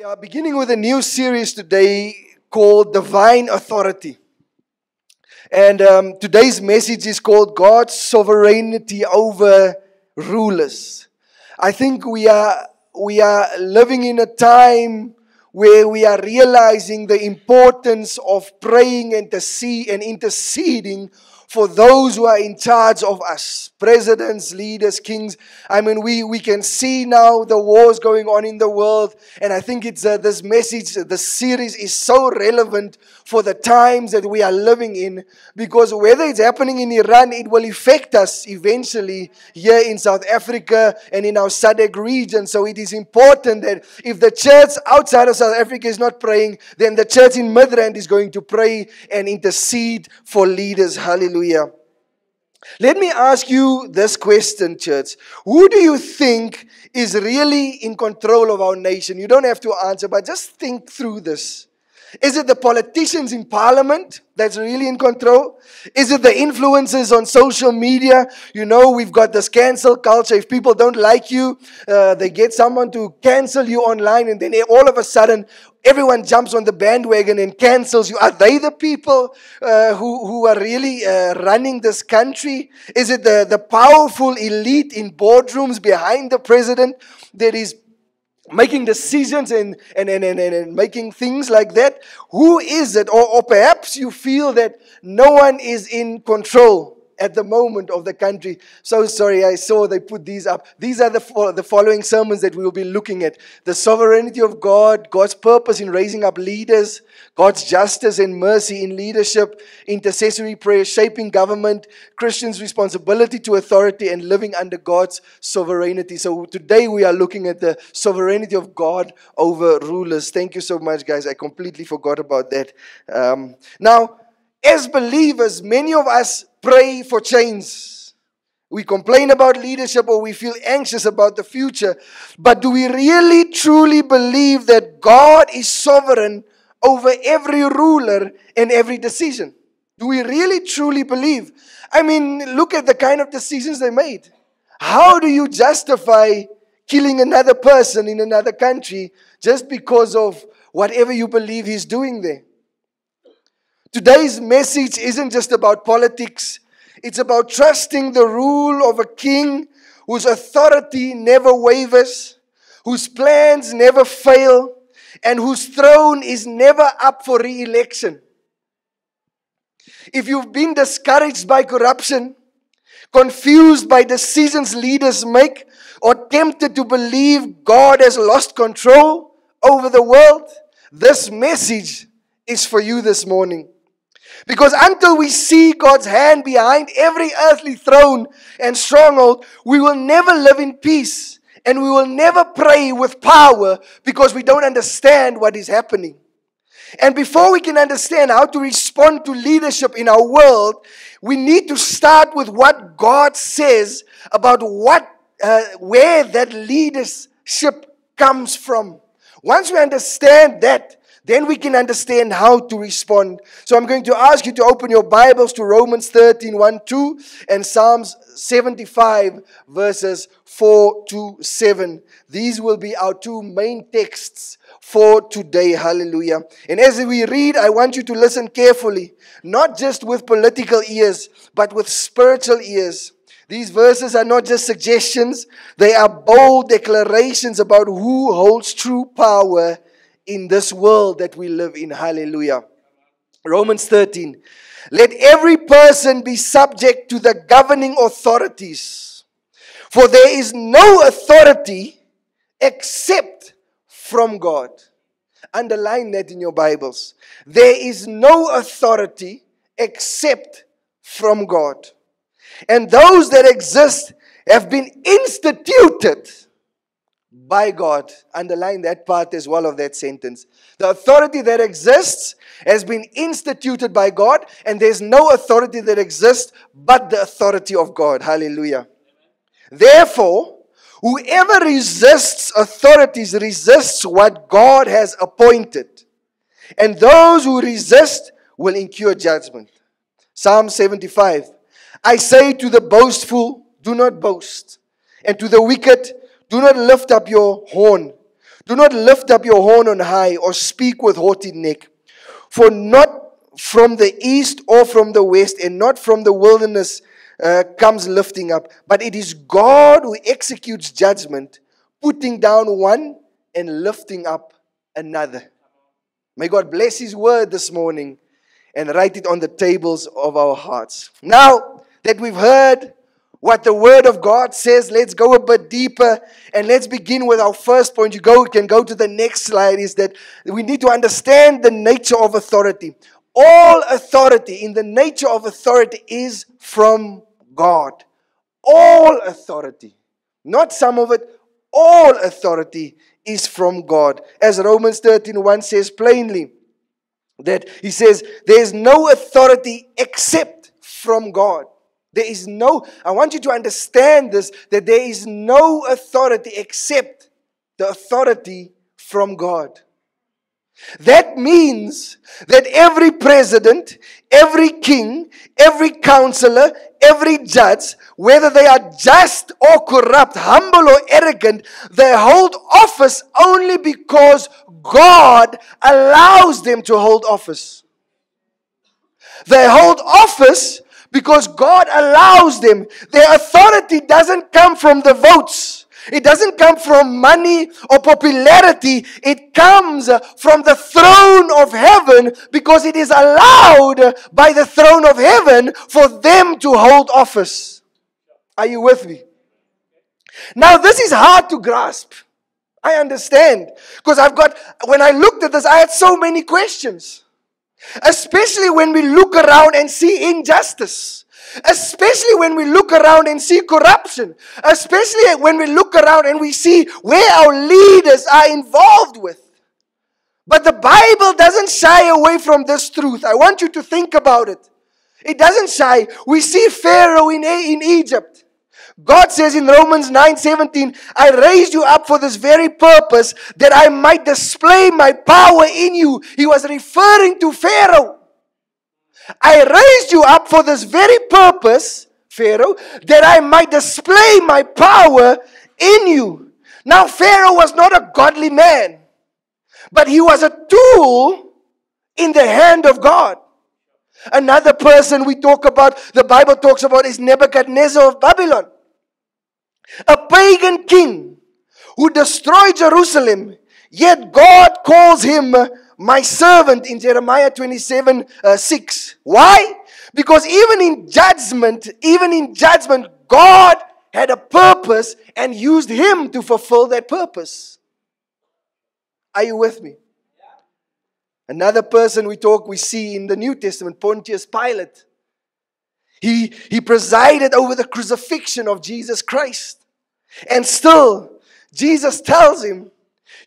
We are beginning with a new series today called Divine Authority. And today's message is called God's Sovereignty Over Rulers. I think we are living in a time where we are realizing the importance of praying and interceding for those who are in charge of us. Presidents, leaders, kings. I mean, we can see now the wars going on in the world. And I think it's this message, the series is so relevant for the times that we are living in. Because whether it's happening in Iran, it will affect us eventually here in South Africa and in our SADC region. So it is important that if the church outside of South Africa is not praying, then the church in Midrand is going to pray and intercede for leaders. Hallelujah. Let me ask you this question, church. Who do you think is really in control of our nation? You don't have to answer, but just think through this. Is it the politicians in parliament that's really in control? Is it the influencers on social media? You know, we've got this cancel culture. If people don't like you, they get someone to cancel you online, and then all of a sudden, everyone jumps on the bandwagon and cancels you. Are they the people who are really running this country? Is it the powerful elite in boardrooms behind the president that is making decisions and making things like that? Who is it? Or perhaps you feel that no one is in control at the moment of the country. So sorry, I saw they put these up. These are the following sermons that we will be looking at. The sovereignty of God, God's purpose in raising up leaders, God's justice and mercy in leadership, intercessory prayer, shaping government, Christians' responsibility to authority, and living under God's sovereignty. So today we are looking at the sovereignty of God over rulers. Thank you so much, guys. I completely forgot about that. Now, as believers, many of us pray for change. We complain about leadership or we feel anxious about the future. But do we really truly believe that God is sovereign over every ruler and every decision? Do we really truly believe? I mean, look at the kind of decisions they made. How do you justify killing another person in another country just because of whatever you believe he's doing there? Today's message isn't just about politics. It's about trusting the rule of a king whose authority never wavers, whose plans never fail, and whose throne is never up for re-election. If you've been discouraged by corruption, confused by decisions leaders make, or tempted to believe God has lost control over the world, this message is for you this morning. Because until we see God's hand behind every earthly throne and stronghold, we will never live in peace. And we will never pray with power because we don't understand what is happening. And before we can understand how to respond to leadership in our world, we need to start with what God says about where that leadership comes from. Once we understand that, then we can understand how to respond. So I'm going to ask you to open your Bibles to Romans 13, 1-2 and Psalms 75 verses 4-7. These will be our two main texts for today. Hallelujah. And as we read, I want you to listen carefully, not just with political ears, but with spiritual ears. These verses are not just suggestions, they are bold declarations about who holds true power in this world that we live in. Hallelujah. Romans 13. Let every person be subject to the governing authorities, for there is no authority except from God. Underline that in your Bibles. There is no authority except from God. And those that exist have been instituted by God. Underline that part as well of that sentence. The authority that exists has been instituted by God, and there's no authority that exists but the authority of God. Hallelujah. Therefore, whoever resists authorities resists what God has appointed, and those who resist will incur judgment. Psalm 75. I say to the boastful, do not boast, and to the wicked, do not lift up your horn. Do not lift up your horn on high or speak with haughty neck. For not from the east or from the west and not from the wilderness comes lifting up. But it is God who executes judgment, putting down one and lifting up another. May God bless His word this morning and write it on the tables of our hearts. Now that we've heard what the Word of God says, let's go a bit deeper and let's begin with our first point. You can go to the next slide, is that we need to understand the nature of authority. All authority, in the nature of authority, is from God. All authority, not some of it, all authority is from God. As Romans 13:1 says plainly, that he says, there is no authority except from God. There is no, I want you to understand this, that there is no authority except the authority from God. That means that every president, every king, every counselor, every judge, whether they are just or corrupt, humble or arrogant, they hold office only because God allows them to hold office. They hold office because God allows them. Their authority doesn't come from the votes. It doesn't come from money or popularity. It comes from the throne of heaven, because it is allowed by the throne of heaven for them to hold office. Are you with me? Now, this is hard to grasp. I understand. Because when I looked at this, I had so many questions. Especially when we look around and see injustice. Especially when we look around and see corruption. Especially when we look around and we see where our leaders are involved with. But the Bible doesn't shy away from this truth. I want you to think about it. It doesn't shy. We see Pharaoh in Egypt. God says in Romans 9:17, I raised you up for this very purpose, that I might display my power in you. He was referring to Pharaoh. I raised you up for this very purpose, Pharaoh, that I might display my power in you. Now, Pharaoh was not a godly man, but he was a tool in the hand of God. Another person the Bible talks about, is Nebuchadnezzar of Babylon. A pagan king who destroyed Jerusalem, yet God calls him my servant in Jeremiah 27:6. Why? Because even in judgment, God had a purpose and used him to fulfill that purpose. Are you with me? Another person we see in the New Testament, Pontius Pilate. He presided over the crucifixion of Jesus Christ. And still, Jesus tells him,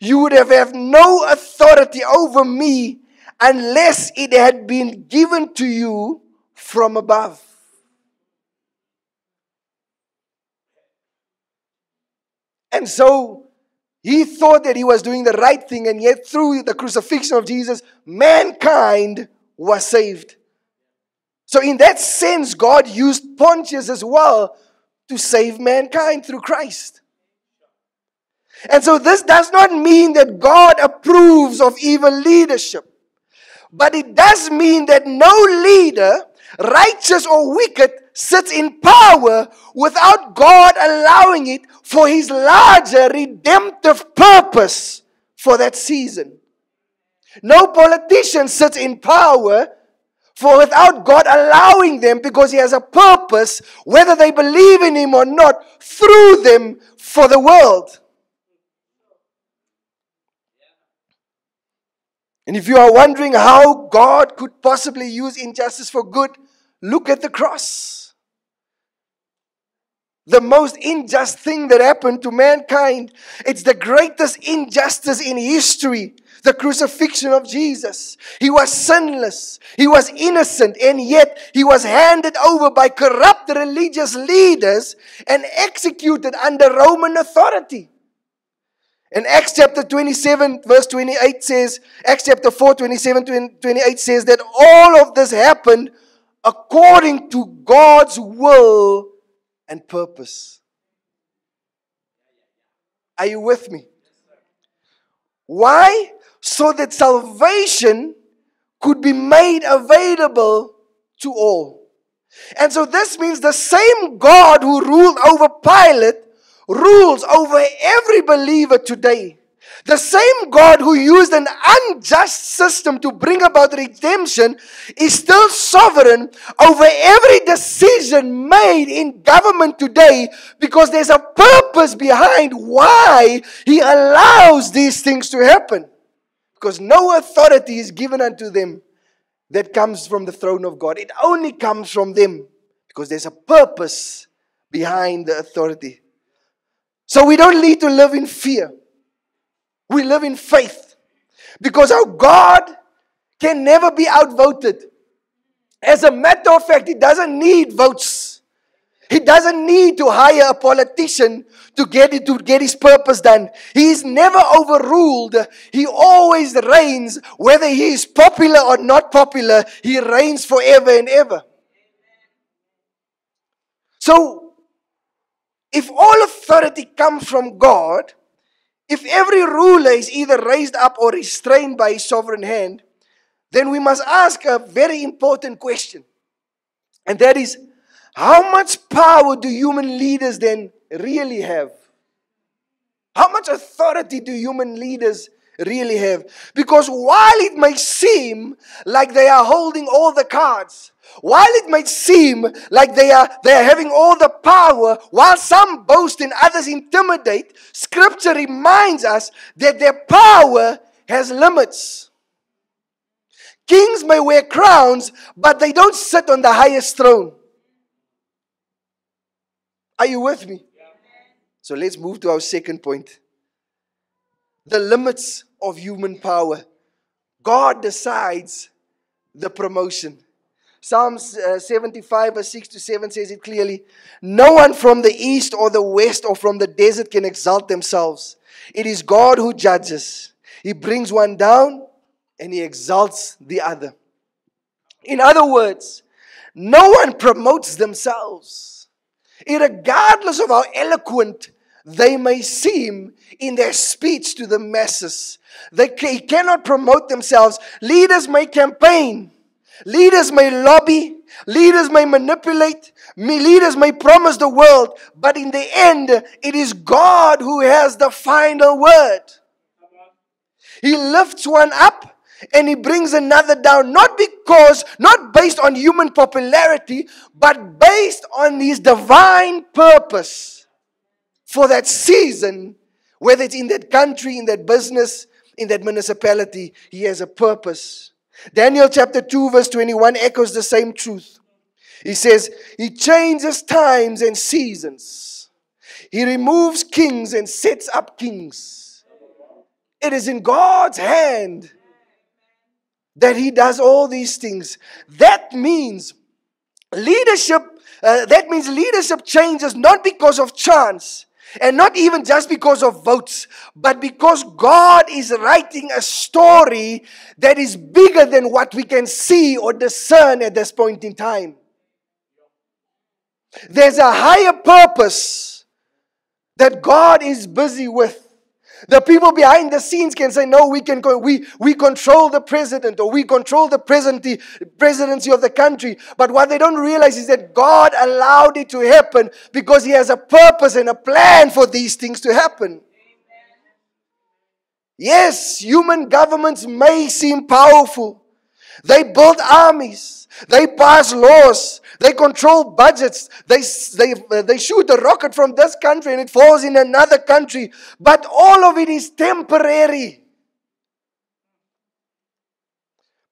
you would have no authority over me unless it had been given to you from above. And so, he thought that he was doing the right thing, and yet through the crucifixion of Jesus, mankind was saved. So in that sense, God used Pontius as well to save mankind through Christ. And so this does not mean that God approves of evil leadership. But it does mean that no leader, righteous or wicked, sits in power without God allowing it for His larger redemptive purpose for that season. No politician sits in power without God allowing them, because He has a purpose, whether they believe in Him or not, through them for the world. And if you are wondering how God could possibly use injustice for good, look at the cross. The most unjust thing that happened to mankind. It's the greatest injustice in history. The crucifixion of Jesus. He was sinless. He was innocent. And yet he was handed over by corrupt religious leaders and executed under Roman authority. And Acts chapter 27 verse 28 says, Acts chapter 4, 27-28 says that all of this happened according to God's will and purpose. Are you with me? Why? So that salvation could be made available to all. And so this means the same God who ruled over Pilate rules over every believer today. The same God who used an unjust system to bring about redemption is still sovereign over every decision made in government today, because there's a purpose behind why He allows these things to happen. Because no authority is given unto them that comes from the throne of God. It only comes from them, because there's a purpose behind the authority. So we don't need to live in fear. We live in faith, because our God can never be outvoted. As a matter of fact, He doesn't need votes. He doesn't need to hire a politician to get His purpose done. He is never overruled. He always reigns, whether He is popular or not popular. He reigns forever and ever. So, if all authority comes from God, if every ruler is either raised up or restrained by His sovereign hand, then we must ask a very important question. And that is, how much power do human leaders then really have? How much authority do human leaders really have? Because while it may seem like they are holding all the cards, while it may seem like they are having all the power, while some boast and others intimidate, Scripture reminds us that their power has limits. Kings may wear crowns, but they don't sit on the highest throne. Are you with me? So let's move to our second point. The limits of human power. God decides the promotion. Psalms 75 verse 6 to 7 says it clearly. No one from the east or the west or from the desert can exalt themselves. It is God who judges. He brings one down and He exalts the other. In other words, no one promotes themselves. Irregardless of how eloquent they may seem in their speech to the masses, they cannot promote themselves. Leaders may campaign. Leaders may lobby, leaders may manipulate, leaders may promise the world, but in the end, it is God who has the final word. He lifts one up and He brings another down, not based on human popularity, but based on His divine purpose for that season, whether it's in that country, in that business, in that municipality. He has a purpose. Daniel chapter 2 verse 21 echoes the same truth. He says, He changes times and seasons. He removes kings and sets up kings. It is in God's hand that He does all these things. That means leadership changes not because of chance, and not even just because of votes, but because God is writing a story that is bigger than what we can see or discern at this point in time. There's a higher purpose that God is busy with. The people behind the scenes can say, no, we control the president, or we control the presidency of the country. But what they don't realize is that God allowed it to happen because He has a purpose and a plan for these things to happen. Yes, human governments may seem powerful. They build armies. They pass laws. They control budgets. They shoot a rocket from this country and it falls in another country. But all of it is temporary.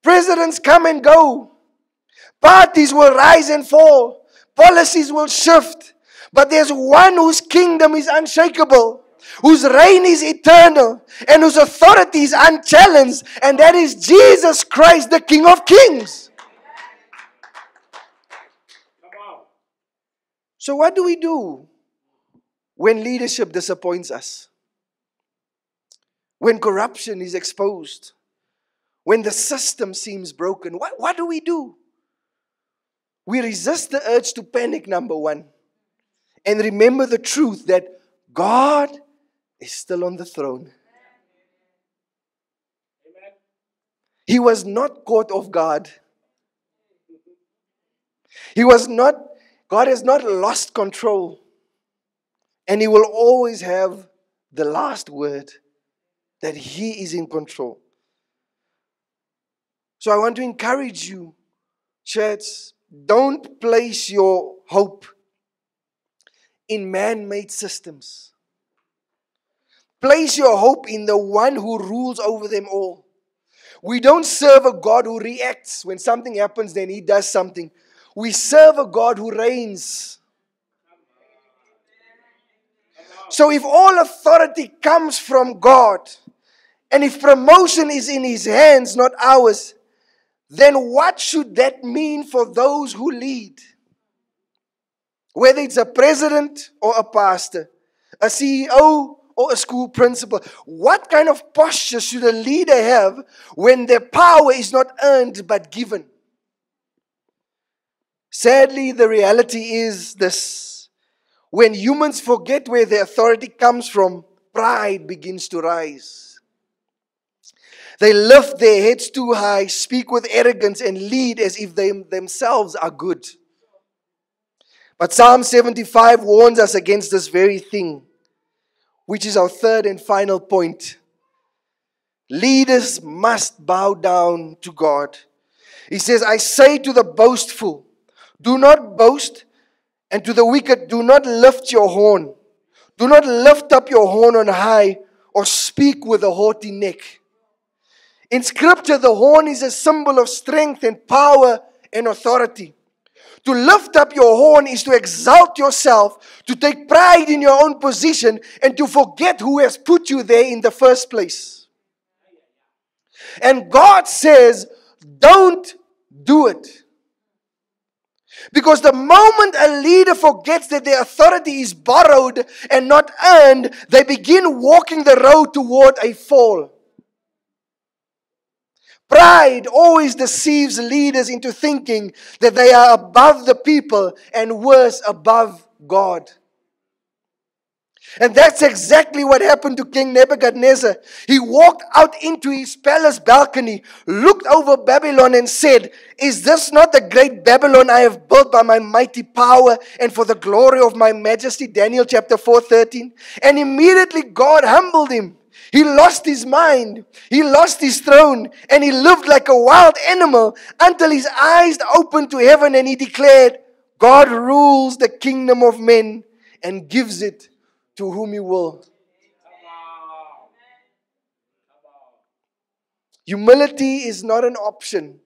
Presidents come and go. Parties will rise and fall. Policies will shift. But there's one whose kingdom is unshakable, whose reign is eternal, and whose authority is unchallenged. And that is Jesus Christ, the King of Kings. So what do we do when leadership disappoints us? When corruption is exposed? When the system seems broken? What do? We resist the urge to panic, number one. And remember the truth that God is still on the throne. He was not caught off guard. God has not lost control. And He will always have the last word, that He is in control. So I want to encourage you, church, don't place your hope in man-made systems. Place your hope in the one who rules over them all. We don't serve a God who reacts. When something happens, then He does something. We serve a God who reigns. So if all authority comes from God, and if promotion is in His hands, not ours, then what should that mean for those who lead? Whether it's a president or a pastor, a CEO or a school principal, what kind of posture should a leader have when their power is not earned but given? Sadly, the reality is this: when humans forget where their authority comes from, pride begins to rise. They lift their heads too high, speak with arrogance, and lead as if they themselves are good. But Psalm 75 warns us against this very thing, which is our third and final point. Leaders must bow down to God. He says, I say to the boastful, do not boast, and to the wicked, do not lift your horn. Do not lift up your horn on high, or speak with a haughty neck. In Scripture, the horn is a symbol of strength and power and authority. To lift up your horn is to exalt yourself, to take pride in your own position, and to forget who has put you there in the first place. And God says, don't do it. Because the moment a leader forgets that their authority is borrowed and not earned, they begin walking the road toward a fall. Pride always deceives leaders into thinking that they are above the people and worse, above God. And that's exactly what happened to King Nebuchadnezzar. He walked out into his palace balcony, looked over Babylon and said, is this not the great Babylon I have built by my mighty power and for the glory of my majesty? Daniel chapter 4:13. And immediately God humbled him. He lost his mind, he lost his throne, and he lived like a wild animal until his eyes opened to heaven and he declared, God rules the kingdom of men and gives it to whom He will. Humility is not an option.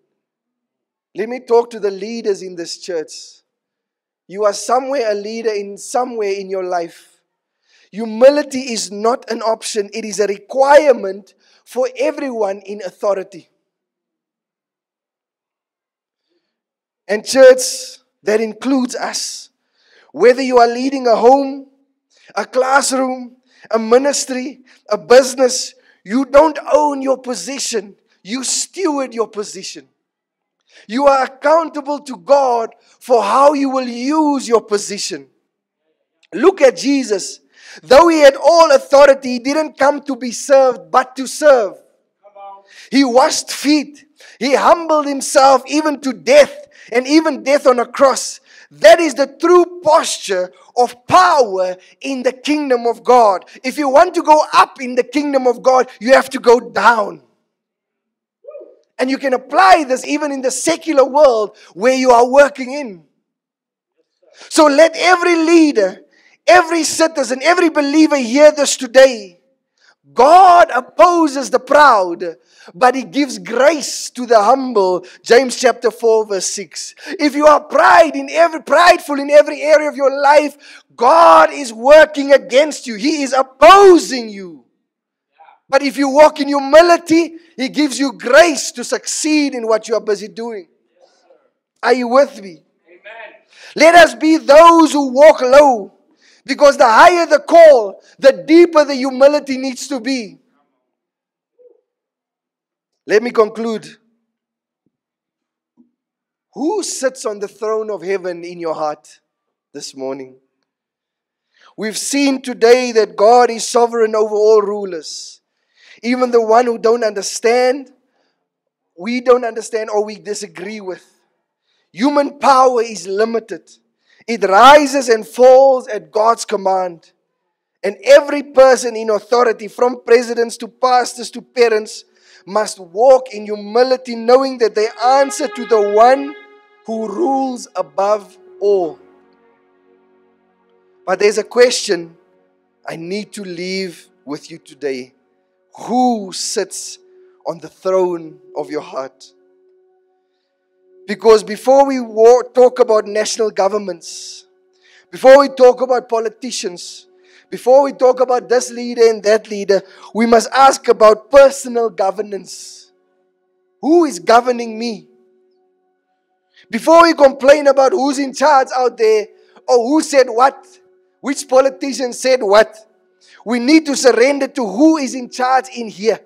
Let me talk to the leaders in this church. You are somewhere a leader in somewhere in your life. Humility is not an option. It is a requirement for everyone in authority. And church, that includes us. Whether you are leading a home, a classroom, a ministry, a business, you don't own your position. You steward your position. You are accountable to God for how you will use your position. Look at Jesus. Though He had all authority, He didn't come to be served, but to serve. He washed feet. He humbled Himself even to death, and even death on a cross. That is the true posture of power in the kingdom of God. If you want to go up in the kingdom of God, you have to go down. And you can apply this even in the secular world where you are working in. So let every leader, every citizen, every believer hear this today. God opposes the proud, but He gives grace to the humble. James chapter 4 verse 6. If you are prideful in every area of your life, God is working against you. He is opposing you. But if you walk in humility, He gives you grace to succeed in what you are busy doing. Are you with me? Amen. Let us be those who walk low. Because the higher the call, the deeper the humility needs to be. Let me conclude. Who sits on the throne of heaven in your heart this morning? We've seen today that God is sovereign over all rulers. Even the one who don't understand we don't understand or we disagree with. Human power is limited. It rises and falls at God's command. And every person in authority, from presidents to pastors to parents, must walk in humility, knowing that they answer to the one who rules above all. But there's a question I need to leave with you today. Who sits on the throne of your heart? Because before we talk about national governments, before we talk about politicians, before we talk about this leader and that leader, we must ask about personal governance. Who is governing me? Before we complain about who's in charge out there, or who said what, which politician said what, we need to surrender to who is in charge in here.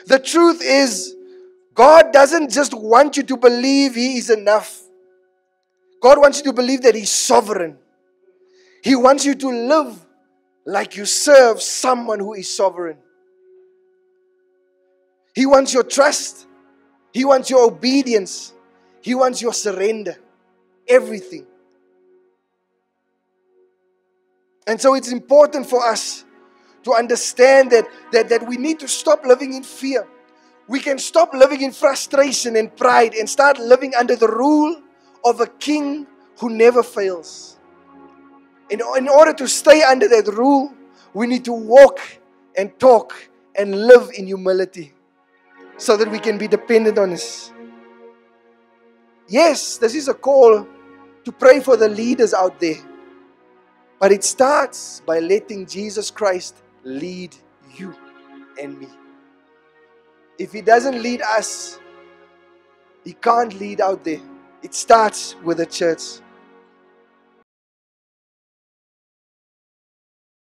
The truth is, God doesn't just want you to believe He is enough. God wants you to believe that He's sovereign. He wants you to live like you serve someone who is sovereign. He wants your trust. He wants your obedience. He wants your surrender. Everything. And so it's important for us to understand that we need to stop living in fear. We can stop living in frustration and pride and start living under the rule of a king who never fails. In order to stay under that rule, we need to walk and talk and live in humility so that we can be dependent on us. Yes, this is a call to pray for the leaders out there. But it starts by letting Jesus Christ lead you and me. If He doesn't lead us, He can't lead out there. It starts with the church.